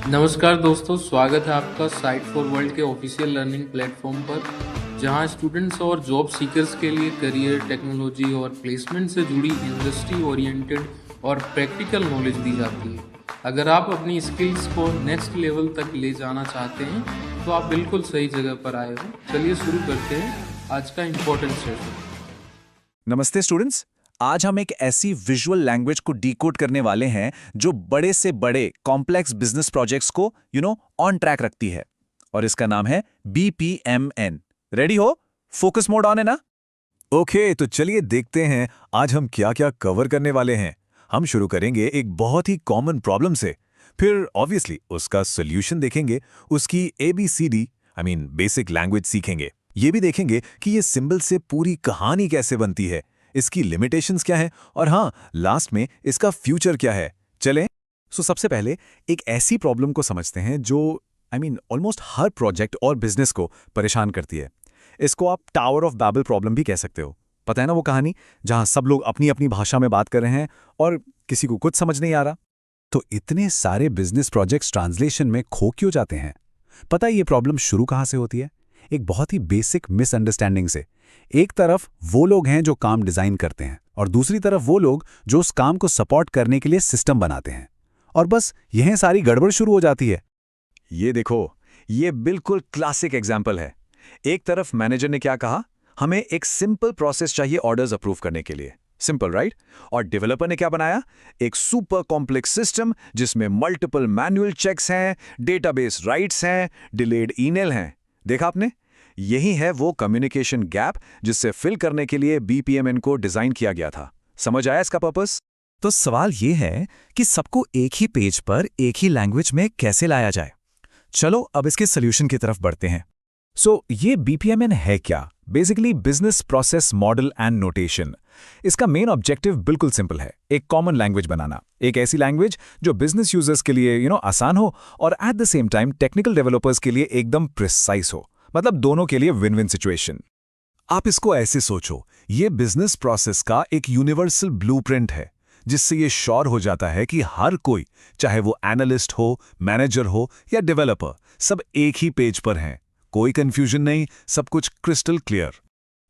नमस्कार दोस्तों, स्वागत है आपका साइट फॉर वर्ल्ड के ऑफिशियल लर्निंग प्लेटफॉर्म पर, जहां स्टूडेंट्स और जॉब सीकर्स के लिए करियर, टेक्नोलॉजी और प्लेसमेंट से जुड़ी इंडस्ट्री ओरिएंटेड और प्रैक्टिकल नॉलेज दी जाती है। अगर आप अपनी स्किल्स को नेक्स्ट लेवल तक ले जाना चाहते हैं तो आप बिल्कुल सही जगह पर आए हो। चलिए शुरू करते हैं आज का इम्पोर्टेंट सेशन। नमस्ते स्टूडेंट्स। आज हम एक ऐसी विजुअल लैंग्वेज को डिकोड करने वाले हैं जो बड़े से बड़े कॉम्प्लेक्स बिजनेस प्रोजेक्ट्स को ऑन ट्रैक रखती है, और इसका नाम है BPMN। रेडी हो? फोकस मोड ऑन है ना? ओके, तो चलिए देखते हैं आज हम क्या क्या कवर करने वाले हैं। हम शुरू करेंगे एक बहुत ही कॉमन प्रॉब्लम से, फिर ऑब्वियसली उसका सोल्यूशन देखेंगे, उसकी ABCD बेसिक लैंग्वेज सीखेंगे। ये भी देखेंगे कि ये सिंबल से पूरी कहानी कैसे बनती है, इसकी लिमिटेशंस क्या है, और हाँ, लास्ट में इसका फ्यूचर क्या है। चलें। सबसे पहले एक ऐसी प्रॉब्लम को समझते हैं जो ऑलमोस्ट हर प्रोजेक्ट और बिजनेस को परेशान करती है। इसको आप टावर ऑफ बैबल प्रॉब्लम भी कह सकते हो। पता है ना वो कहानी, जहां सब लोग अपनी अपनी भाषा में बात कर रहे हैं और किसी को कुछ समझ नहीं आ रहा। तो इतने सारे बिजनेस प्रोजेक्ट्स ट्रांसलेशन में खो क्यों जाते हैं? पता है ये प्रॉब्लम शुरू कहां से होती है? एक बहुत ही बेसिक मिसअंडरस्टैंडिंग से। एक तरफ वो लोग हैं जो काम डिजाइन करते हैं, और दूसरी तरफ वो लोग जो उस काम को सपोर्ट करने के लिए सिस्टम बनाते हैं, और बस यहीं सारी गड़बड़ शुरू हो जाती है। ये देखो, ये बिल्कुल क्लासिक एग्जाम्पल है। एक तरफ मैनेजर ने क्या कहा, हमें एक सिंपल प्रोसेस चाहिए ऑर्डर्स अप्रूव करने के लिए। Simple, right? और डेवलपर ने क्या बनाया? एक सुपर कॉम्प्लेक्स सिस्टम जिसमें मल्टीपल मैनुअल चेक्स हैं, डेटाबेस राइट्स हैं, डिलेड ईमेल हैं। देखा आपने? यही है वो कम्युनिकेशन गैप जिससे फिल करने के लिए BPMN को डिजाइन किया गया था। समझ आया इसका पर्पस? तो सवाल ये है कि सबको एक ही पेज पर एक ही लैंग्वेज में कैसे लाया जाए। चलो अब इसके सोल्यूशन की तरफ बढ़ते हैं। ये BPMN है क्या? Basically business process model and notation. इसका मेन ऑब्जेक्टिव बिल्कुल सिंपल है, एक कॉमन लैंग्वेज बनाना। एक ऐसी लैंग्वेज जो बिजनेस यूजर्स के लिए आसान हो और at the same time technical developers के लिए एकदम प्रिसाइज हो, मतलब दोनों के लिए विन विन सिचुएशन। आप इसको ऐसे सोचो, ये बिजनेस प्रोसेस का एक यूनिवर्सल ब्लूप्रिंट है, जिससे ये श्योर हो जाता है कि हर कोई, चाहे वो एनालिस्ट हो, मैनेजर हो या डेवलपर, सब एक ही पेज पर हैं। कोई कंफ्यूजन नहीं, सब कुछ क्रिस्टल क्लियर।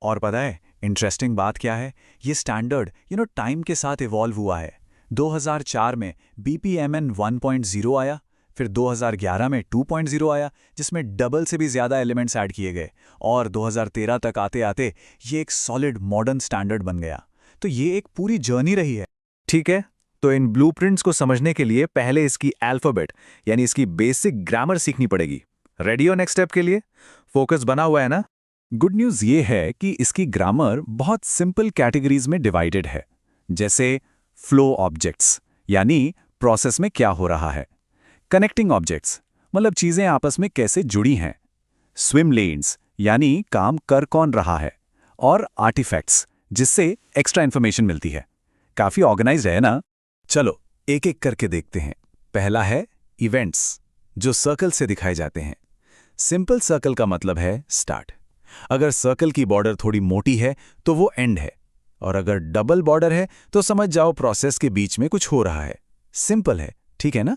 और पता है इंटरेस्टिंग बात क्या है? ये स्टैंडर्ड टाइम के साथ इवॉल्व हुआ है। 2004 में BPMN 1.0 आया, फिर 2011 में 2.0 आया, जिसमें डबल से भी ज्यादा एलिमेंट्स ऐड किए गए, और 2013 तक आते आते ये एक सॉलिड मॉडर्न स्टैंडर्ड बन गया। तो ये एक पूरी जर्नी रही है। ठीक है, तो इन ब्लूप्रिंट्स को समझने के लिए पहले इसकी अल्फाबेट यानी इसकी बेसिक ग्रामर सीखनी पड़ेगी। रेडी हो नेक्स्ट स्टेप के लिए? फोकस बना हुआ है ना? गुड न्यूज ये है कि इसकी ग्रामर बहुत सिंपल कैटेगरीज में डिवाइडेड है, जैसे फ्लो ऑब्जेक्ट्स यानी प्रोसेस में क्या हो रहा है, कनेक्टिंग ऑब्जेक्ट्स मतलब चीजें आपस में कैसे जुड़ी हैं, स्विम लेन्स यानी काम कर कौन रहा है, और आर्टिफैक्ट्स जिससे एक्स्ट्रा इंफॉर्मेशन मिलती है। काफी ऑर्गेनाइज्ड है ना? चलो एक एक करके देखते हैं। पहला है इवेंट्स, जो सर्कल से दिखाए जाते हैं। सिंपल सर्कल का मतलब है स्टार्ट। अगर सर्कल की बॉर्डर थोड़ी मोटी है तो वो एंड है, और अगर डबल बॉर्डर है तो समझ जाओ प्रोसेस के बीच में कुछ हो रहा है। सिंपल है, ठीक है ना?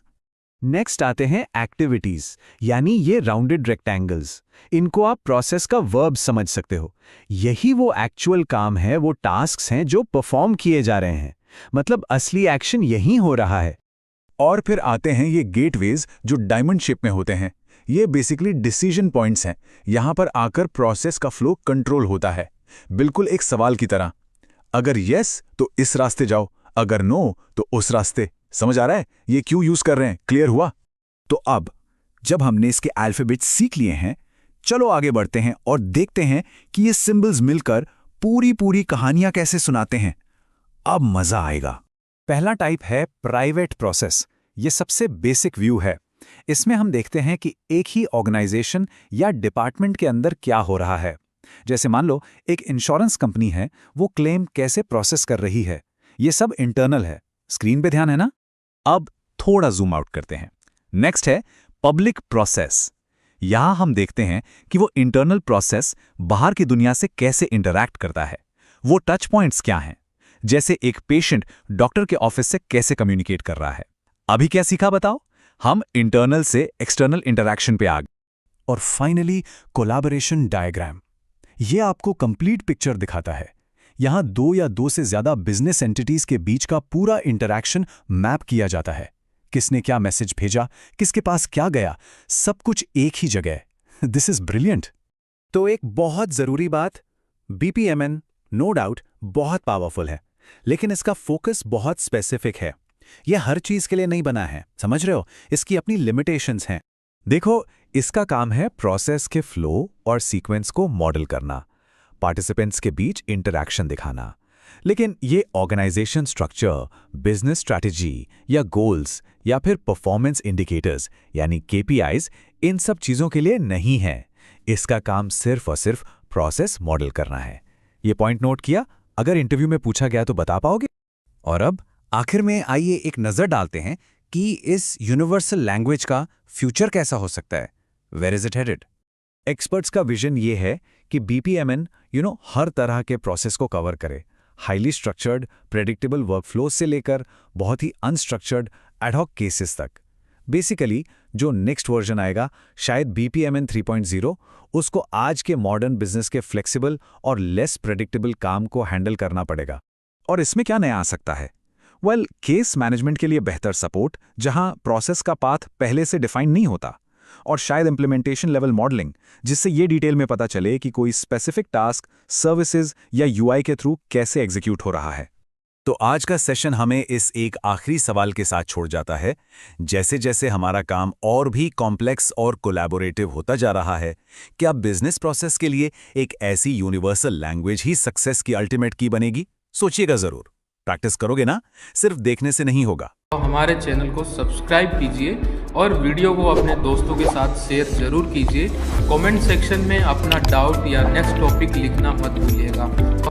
नेक्स्ट आते हैं एक्टिविटीज, यानी ये राउंडेड रेक्टेंगल्स। इनको आप प्रोसेस का वर्ब समझ सकते हो। यही वो एक्चुअल काम है, वो टास्क्स हैं जो परफॉर्म किए जा रहे हैं, मतलब असली एक्शन यहीं हो रहा है। और फिर आते हैं ये गेटवेज जो डायमंड शेप में होते हैं। ये बेसिकली डिसीजन पॉइंट्स हैं। यहां पर आकर प्रोसेस का फ्लो कंट्रोल होता है, बिल्कुल एक सवाल की तरह। अगर यस तो इस रास्ते जाओ, अगर नो तो उस रास्ते। समझ आ रहा है ये क्यों यूज कर रहे हैं? क्लियर हुआ? तो अब जब हमने इसके अल्फाबेट सीख लिए हैं, चलो आगे बढ़ते हैं और देखते हैं कि ये सिंबल्स मिलकर पूरी पूरी कहानियां कैसे सुनाते हैं। अब मजा आएगा। पहला टाइप है प्राइवेट प्रोसेस। ये सबसे बेसिक व्यू है। इसमें हम देखते हैं कि एक ही ऑर्गेनाइजेशन या डिपार्टमेंट के अंदर क्या हो रहा है। जैसे मान लो एक इंश्योरेंस कंपनी है, वो क्लेम कैसे प्रोसेस कर रही है। ये सब इंटरनल है। स्क्रीन पे ध्यान है ना? अब थोड़ा जूम आउट करते हैं। नेक्स्ट है पब्लिक प्रोसेस। यहां हम देखते हैं कि वो इंटरनल प्रोसेस बाहर की दुनिया से कैसे इंटरैक्ट करता है। वो टच पॉइंट्स क्या हैं? जैसे एक पेशेंट डॉक्टर के ऑफिस से कैसे कम्युनिकेट कर रहा है। अभी क्या सीखा बताओ? हम इंटरनल से एक्सटर्नल इंटरैक्शन पे आ गए। और फाइनली कोलैबोरेशन डायग्राम। ये आपको कंप्लीट पिक्चर दिखाता है। यहाँ दो या दो से ज्यादा बिजनेस एंटिटीज के बीच का पूरा इंटरैक्शन मैप किया जाता है। किसने क्या मैसेज भेजा, किसके पास क्या गया, सब कुछ एक ही जगह। This is brilliant. तो एक बहुत जरूरी बात, बीपीएमएन नो डाउट बहुत पावरफुल है, लेकिन इसका फोकस बहुत स्पेसिफिक है। यह हर चीज के लिए नहीं बना है, समझ रहे हो? इसकी अपनी लिमिटेशंस हैं। देखो, इसका काम है प्रोसेस के फ्लो और सीक्वेंस को मॉडल करना, पार्टिसिपेंट्स के बीच इंटरैक्शन दिखाना। लेकिन ये ऑर्गेनाइजेशन स्ट्रक्चर, बिजनेस स्ट्रैटेजी या गोल्स या फिर परफॉर्मेंस इंडिकेटर्स यानी केपीआईज, इन सब चीजों के लिए नहीं है। इसका काम सिर्फ और सिर्फ प्रोसेस मॉडल करना है। ये पॉइंट नोट किया? अगर इंटरव्यू में पूछा गया तो बता पाओगे? और अब आखिर में आइए एक नजर डालते हैं कि इस यूनिवर्सल लैंग्वेज का फ्यूचर कैसा हो सकता है। Where is it headed? Experts का विजन ये है कि बीपीएमएन हर तरह के प्रोसेस को कवर करे, हाईली स्ट्रक्चर्ड प्रेडिक्टेबल वर्कफ्लोज से लेकर बहुत ही अनस्ट्रक्चर्ड एडहॉक केसेस तक। बेसिकली जो नेक्स्ट वर्जन आएगा, शायद बीपीएमएन 3.0, उसको आज के मॉडर्न बिजनेस के फ्लेक्सिबल और लेस प्रेडिक्टेबल काम को हैंडल करना पड़ेगा। और इसमें क्या नया आ सकता है? वेल, केस मैनेजमेंट के लिए बेहतर सपोर्ट, जहां प्रोसेस का पाथ पहले से डिफाइन नहीं होता, और शायद इंप्लीमेंटेशन लेवल मॉडलिंग, जिससे ये डिटेल में पता चले कि कोई स्पेसिफिक टास्क, सर्विसेज या यूआई के थ्रू कैसे एग्जीक्यूट हो रहा है। तो आज का सेशन हमें इस एक आखिरी सवाल के साथ छोड़ जाता है। जैसे जैसे हमारा काम और भी कॉम्प्लेक्स और कोलैबोरेटिव होता जा रहा है, क्या बिजनेस प्रोसेस के लिए एक ऐसी यूनिवर्सल लैंग्वेज ही सक्सेस की अल्टीमेट की बनेगी? सोचिएगा जरूर। प्रैक्टिस करोगे ना, सिर्फ देखने से नहीं होगा। तो हमारे चैनल को सब्सक्राइब कीजिए और वीडियो को अपने दोस्तों के साथ शेयर जरूर कीजिए। कमेंट सेक्शन में अपना डाउट या नेक्स्ट टॉपिक लिखना मत भूलिएगा।